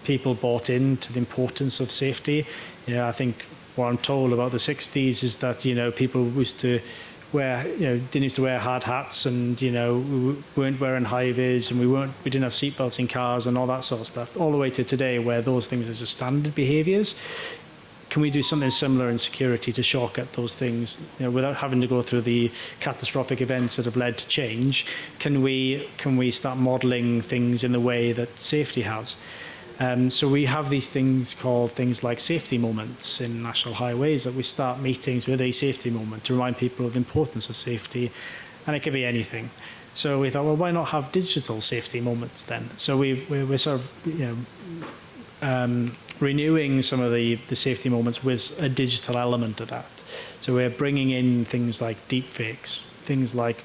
people bought into the importance of safety. I think what I'm told about the 60s is that people used to wear didn't used to wear hard hats, and we weren't wearing high vis, and we didn't have seatbelts in cars and all that sort of stuff, all the way to today where those things are just standard behaviors. Can we do something similar in security to shortcut those things, without having to go through the catastrophic events that have led to change? Can we start modeling things in the way that safety has? So we have these things called things like safety moments in national highways, that we start meetings with a safety moment to remind people of the importance of safety, and it can be anything. So we thought, well, why not have digital safety moments then? So we're sort of renewing some of the safety moments with a digital element of that. So we're bringing in things like deepfakes, things like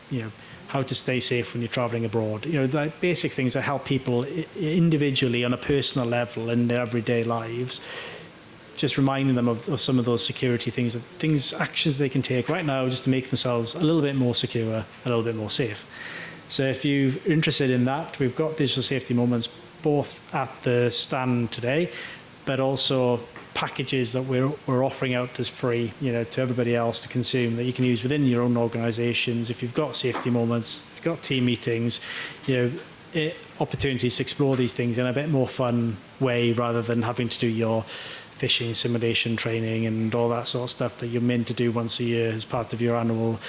how to stay safe when you're traveling abroad. Like basic things that help people individually on a personal level in their everyday lives. Just reminding them of some of those security things, actions they can take right now just to make themselves a little bit more secure, a little bit more safe. So if you're interested in that, we've got digital safety moments both at the stand today, but also packages that we're offering out as free, to everybody else to consume, that you can use within your own organizations. If you've got safety moments, if you've got team meetings, opportunities to explore these things in a bit more fun way, rather than having to do your phishing simulation training and all that sort of stuff that you're meant to do once a year as part of your annual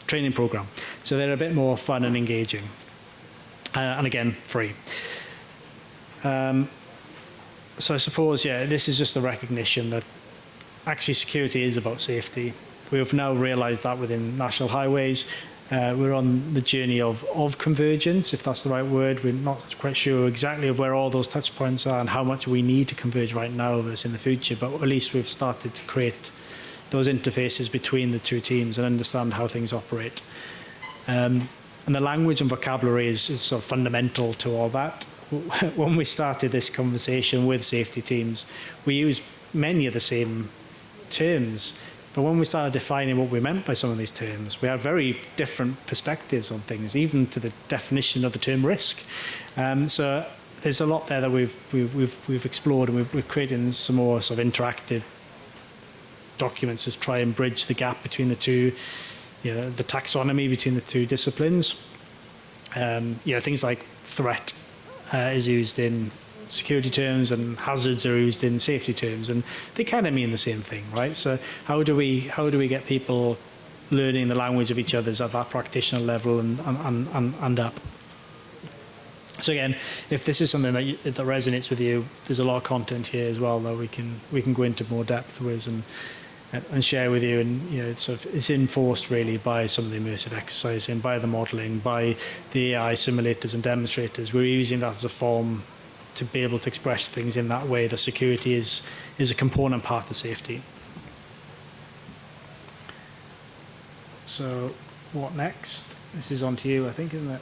training program. So they're a bit more fun and engaging, and again, free. So I suppose, this is just a recognition that actually security is about safety. We have now realised that within national highways. We're on the journey of convergence, if that's the right word. We're not quite sure exactly of where all those touch points are and how much we need to converge right now versus in the future, but at least we've started to create those interfaces between the two teams and understand how things operate. And the language and vocabulary is sort of fundamental to all that. when we started this conversation with safety teams, we used many of the same terms. But when we started defining what we meant by some of these terms, we had very different perspectives on things, even to the definition of the term risk. So there's a lot there that we've explored, and we're creating some more sort of interactive documents to try and bridge the gap between the two, the taxonomy between the two disciplines. Things like threat is used in security terms, and hazards are used in safety terms, and they kind of mean the same thing, right? So how do we get people learning the language of each other's at that practitioner level and up? So again, if this is something that resonates with you, there's a lot of content here as well that we can go into more depth with and share with you. And it's enforced really by some of the immersive exercising, by the modelling, by the AI simulators and demonstrators. We're using that as a form to be able to express things in that way. The security is a component part of safety. So what next? This is on to you, I think, isn't it?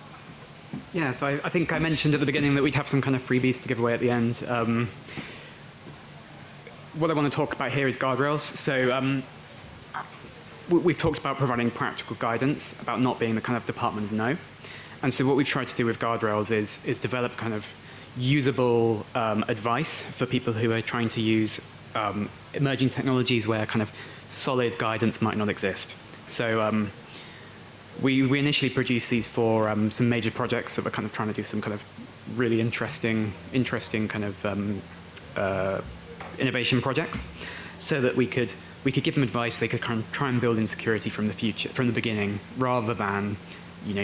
Yeah, so I think I mentioned at the beginning that we'd have some kind of freebies to give away at the end. What I want to talk about here is guardrails. So we've talked about providing practical guidance, about not being the kind of department of no. And so what we've tried to do with guardrails is develop kind of usable advice for people who are trying to use emerging technologies where kind of solid guidance might not exist. So we initially produced these for some major projects that were kind of trying to do some kind of really interesting kind of innovation projects, so that we could give them advice. They could kind of try and build in security from the beginning, rather than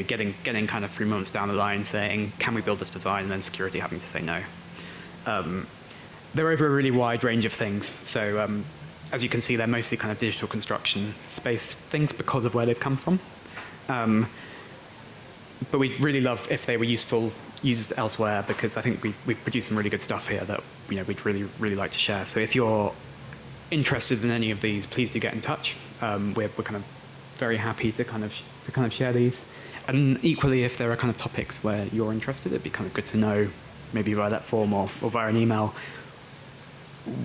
getting kind of 3 months down the line saying, can we build this design, and then security having to say no. They're over a really wide range of things. So as you can see, they're mostly kind of digital construction space things because of where they've come from. But we'd really love if they were used elsewhere, because I think we've produced some really good stuff here that we'd really like to share. So if you're interested in any of these, please do get in touch. We're kind of very happy to kind of share these. And equally, if there are kind of topics where you're interested, it'd be kind of good to know, maybe via that form or via an email,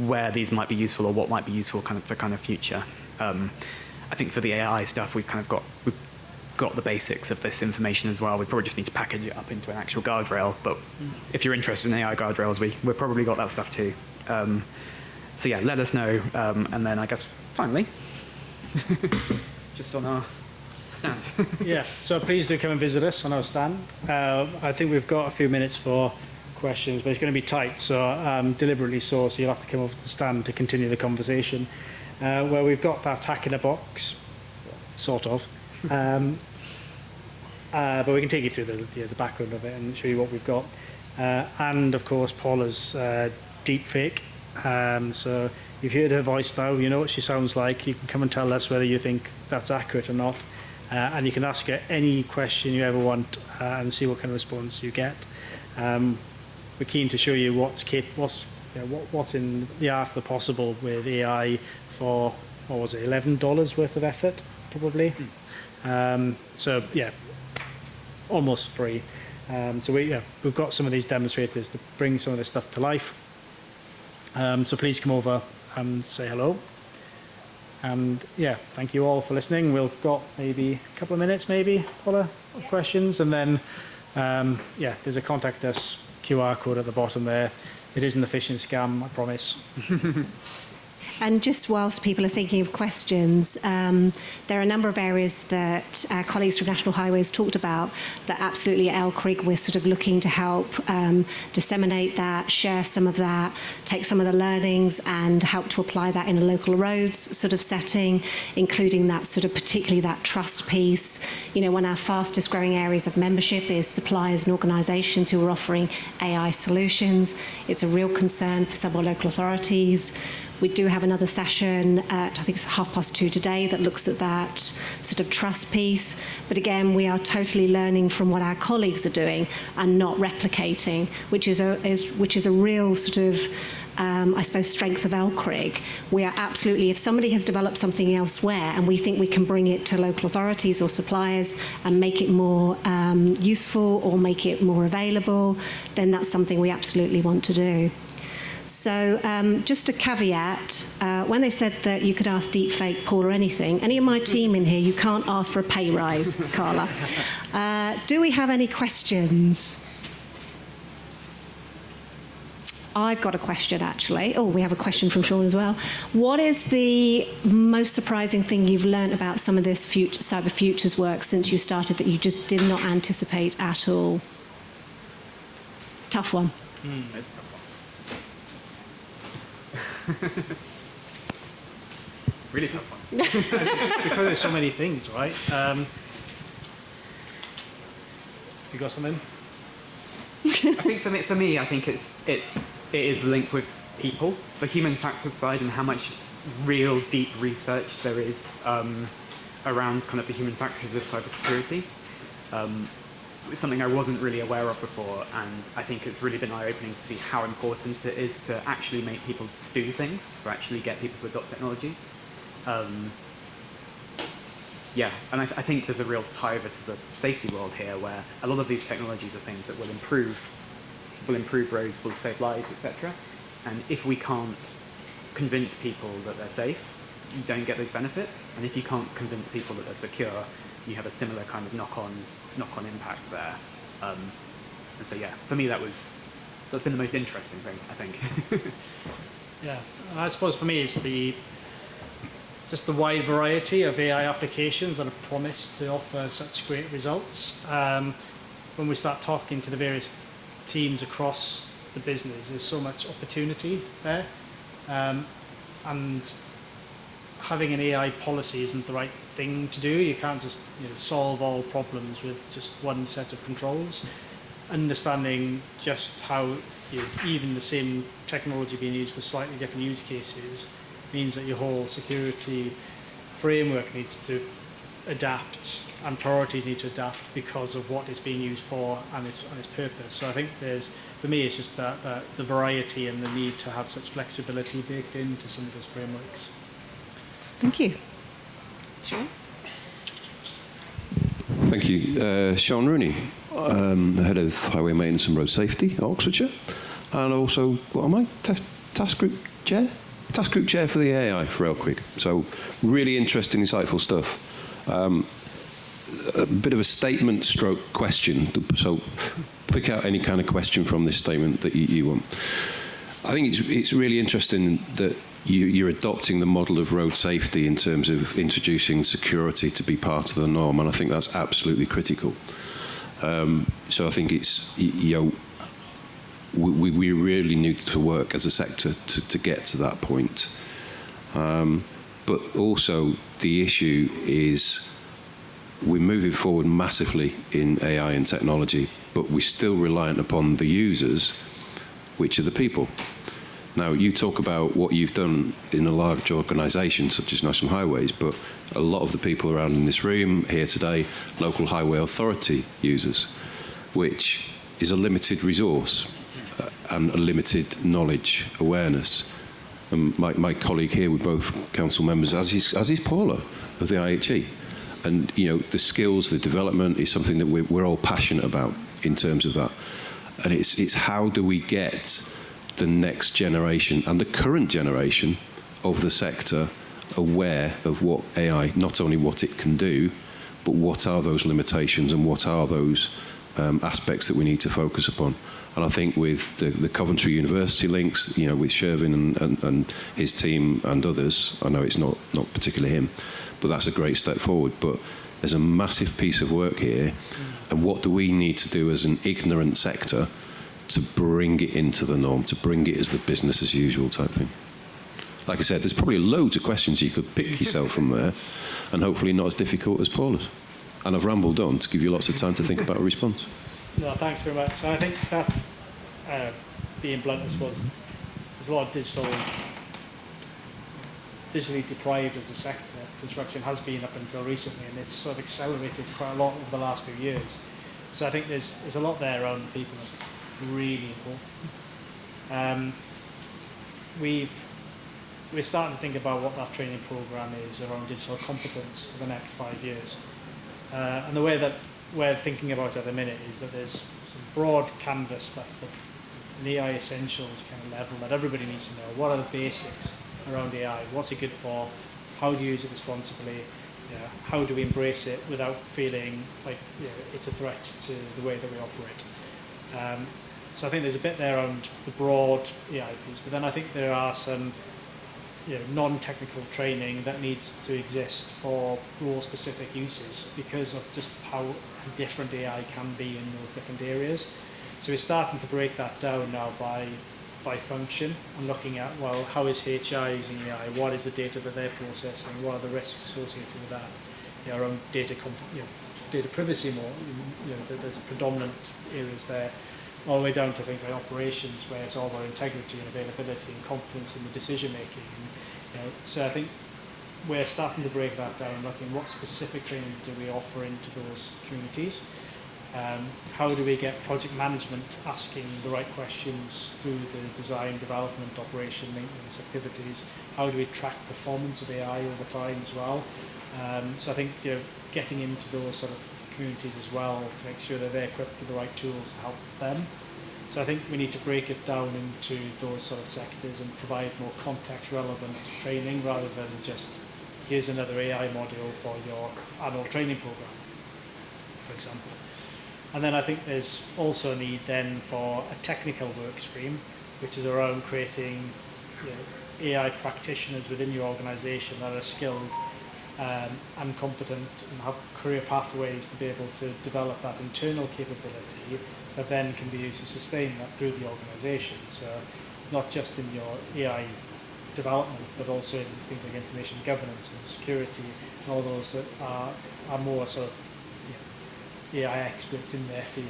where these might be useful or what might be useful for kind of future. I think for the AI stuff, we've got the basics of this information as well. We probably just need to package it up into an actual guardrail. But if you're interested in AI guardrails, we've probably got that stuff too. So yeah, let us know. And then I guess finally, just on our stand. Yeah, so please do come and visit us on our stand. I think we've got a few minutes for questions, but it's going to be tight, so deliberately so you'll have to come over to the stand to continue the conversation. Where we've got that hack in a box, sort of. But we can take you through the background of it and show you what we've got. And of course, Paula's deep fake. So you've heard her voice now, you know what she sounds like. You can come and tell us whether you think that's accurate or not. And you can ask her any question you ever want and see what kind of response you get. We're keen to show you what's in the art of the possible with AI for, what was it, $11 worth of effort, probably. So yeah, almost free. So we've got some of these demonstrators to bring some of this stuff to life. So please come over and say hello. And yeah, thank you all for listening. We've got maybe a couple of minutes, maybe, Paula, of questions. And then, there's a contact us QR code at the bottom there. It isn't a phishing scam, I promise. And just whilst people are thinking of questions, there are a number of areas that our colleagues from National Highways talked about that absolutely at Elk Creek we're sort of looking to help disseminate that, share some of that, take some of the learnings and help to apply that in a local roads sort of setting, including that sort of particularly that trust piece. One of our fastest growing areas of membership is suppliers and organisations who are offering AI solutions. It's a real concern for several local authorities. We do have another session at, I think it's 2:30 today, that looks at that sort of trust piece. But again, we are totally learning from what our colleagues are doing and not replicating, which is a real sort of I suppose, strength of LCRIG. We are absolutely, if somebody has developed something elsewhere and we think we can bring it to local authorities or suppliers and make it more useful or make it more available, then that's something we absolutely want to do. So just a caveat, when they said that you could ask deepfake, Paul, or anything, any of my team in here, you can't ask for a pay rise, Carla. Do we have any questions? I've got a question, actually. Oh, we have a question from Sean as well. What is the most surprising thing you've learned about some of this Cyber Futures work since you started that you just did not anticipate at all? Tough one. It's a tough one. Really tough one. Because there's so many things, right? You got something? I think for me, I think it is linked with people, the human factors side, and how much real deep research there is around kind of the human factors of cybersecurity. It's something I wasn't really aware of before, and I think it's really been eye-opening to see how important it is to actually make people do things, to actually get people to adopt technologies. Yeah, and I think there's a real tie over to the safety world here, where a lot of these technologies are things that will improve roads, will save lives, etc. And if we can't convince people that they're safe, you don't get those benefits. And if you can't convince people that they're secure, you have a similar kind of knock-on impact there. And so, yeah, for me, that's been the most interesting thing, I think. Yeah, I suppose for me it's just the wide variety of AI applications that are promised to offer such great results. When we start talking to the various teams across the business, there's so much opportunity there. And having an AI policy isn't the right thing to do. You can't just solve all problems with just one set of controls. Understanding just how even the same technology being used for slightly different use cases means that your whole security framework needs to adapt and priorities need to adapt because of what it's being used for and its purpose. So I think for me, it's just that the variety and the need to have such flexibility baked into some of those frameworks. Thank you. Sean? Thank you. Sean Rooney, Head of Highway Maintenance and Road Safety at Oxfordshire, and also, what am I? Task Group Chair? Task Group Chair for the AI for LCRIG. So really interesting, insightful stuff. A bit of a statement stroke question, so pick out any kind of question from this statement that you want. I think it's really interesting that you're adopting the model of road safety in terms of introducing security to be part of the norm, and I think that's absolutely critical. So I think we really need to work as a sector to get to that point. But also the issue is we're moving forward massively in AI and technology, but we're still reliant upon the users, which are the people. Now, you talk about what you've done in a large organisation such as National Highways, but a lot of the people around in this room here today, local highway authority users, which is a limited resource and a limited knowledge awareness. And my colleague here, we're both council members, as is Paula of the IHE. And the skills, the development is something that we're all passionate about in terms of that. And it's how do we get the next generation and the current generation of the sector aware of what AI, not only what it can do, but what are those limitations and what are those aspects that we need to focus upon. And I think with the Coventry University links, with Shervin and his team and others, I know it's not particularly him, but that's a great step forward. But there's a massive piece of work here, and what do we need to do as an ignorant sector to bring it into the norm, to bring it as the business as usual type thing? Like I said, there's probably loads of questions you could pick yourself from there, and hopefully not as difficult as Paula's. And I've rambled on to give you lots of time to think about a response. No, thanks very much. And I think that, being blunt, I suppose, there's a lot of digitally deprived as a sector. Construction has been up until recently, and it's sort of accelerated quite a lot over the last few years. So I think there's a lot there around people that's really important. we're starting to think about what that training program is around digital competence for the next 5 years. And the way that we're thinking about it at the minute is that there's some broad canvas stuff, an AI essentials kind of level that everybody needs to know. What are the basics around AI? What's it good for? How do you use it responsibly? How do we embrace it without feeling like it's a threat to the way that we operate? So I think there's a bit there around the broad AI piece, but then I think there are some non-technical training that needs to exist for role-specific uses because of just how different AI can be in those different areas. So we're starting to break that down now by function and looking at, well, how is HR using AI? What is the data that they're processing? What are the risks associated with that? Around data privacy more, there's predominant areas there, all the way down to things like operations, where it's all about integrity and availability and confidence in the decision making. So I think we're starting to break that down, looking what specific training do we offer into those communities. How do we get project management asking the right questions through the design, development, operation, maintenance activities? How do we track performance of AI over time as well? So I think getting into those sort of communities as well to make sure that they're equipped with the right tools to help them. So I think we need to break it down into those sort of sectors and provide more context-relevant training rather than just here's another AI module for your annual training program, for example. And then I think there's also a need then for a technical work stream, which is around creating AI practitioners within your organization that are skilled and competent and have career pathways to be able to develop that internal capability that then can be used to sustain that through the organization. So not just in your AI development, but also in things like information governance and security and all those that are more sort of AI experts in their field.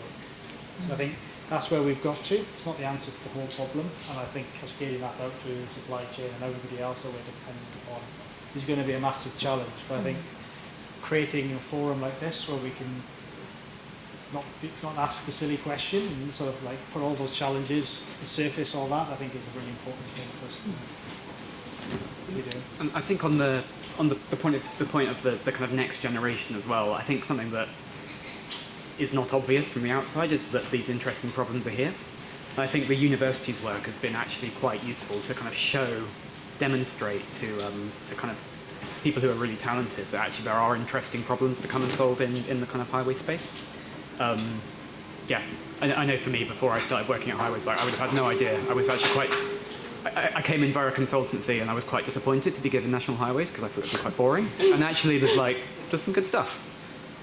So I think that's where we've got to. It's not the answer to the whole problem, and I think cascading that out through the supply chain and everybody else that we're dependent upon is going to be a massive challenge. But I think creating a forum like this where we can not ask the silly question and sort of like put all those challenges to surface, all that, I think is a really important thing for us to be doing. And I think on the point of the kind of next generation as well, I think something that is not obvious from the outside is that these interesting problems are here. I think the university's work has been actually quite useful to kind of demonstrate to kind of people who are really talented that actually there are interesting problems to come and solve in the kind of highway space. I know for me, before I started working at highways, I would have had no idea. I was actually I came in via a consultancy and I was quite disappointed to be given national highways because I thought it was quite boring. And actually there's some good stuff.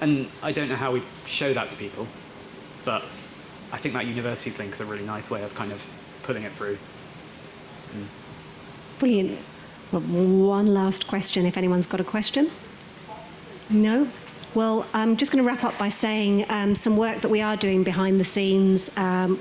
And I don't know how we show that to people, but I think that university thing is a really nice way of kind of putting it through. Brilliant. Well, one last question, if anyone's got a question. No? Well, I'm just going to wrap up by saying some work that we are doing behind the scenes.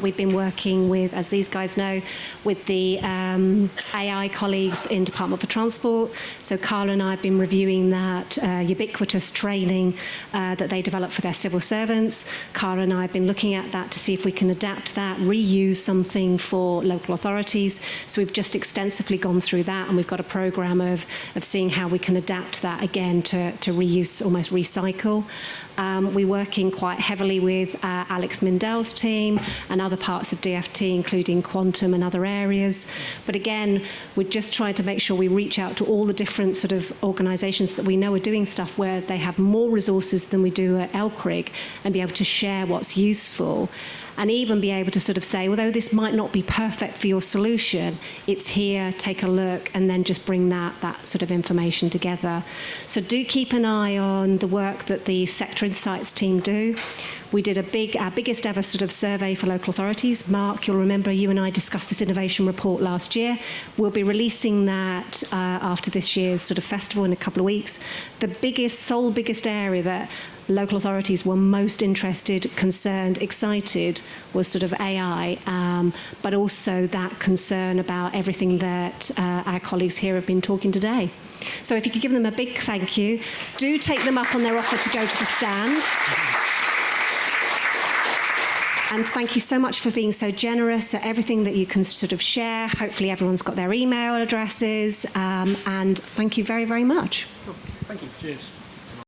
We've been working with, as these guys know, with the AI colleagues in Department for Transport. So Carla and I have been reviewing that ubiquitous training that they developed for their civil servants. Carla and I have been looking at that to see if we can adapt that, reuse something for local authorities. So we've just extensively gone through that, and we've got a programme of seeing how we can adapt that again to reuse, almost recycle. We're working quite heavily with Alex Mindell's team and other parts of DFT, including quantum and other areas. But again, we're just trying to make sure we reach out to all the different sort of organisations that we know are doing stuff where they have more resources than we do at ELCRIG, and be able to share what's useful. And even be able to sort of say, although this might not be perfect for your solution, it's here, take a look, and then just bring that sort of information together. So do keep an eye on the work that the Sector Insights team do. We did our biggest ever sort of survey for local authorities. Mark, you'll remember you and I discussed this innovation report last year. We'll be releasing that after this year's sort of festival in a couple of weeks. The sole biggest area that local authorities were most interested, concerned, excited was sort of AI, but also that concern about everything that our colleagues here have been talking today. So if you could give them a big thank you. Do take them up on their offer to go to the stand. And thank you so much for being so generous at everything that you can sort of share. Hopefully everyone's got their email addresses. And thank you very, very much. Cool. Thank you. Cheers.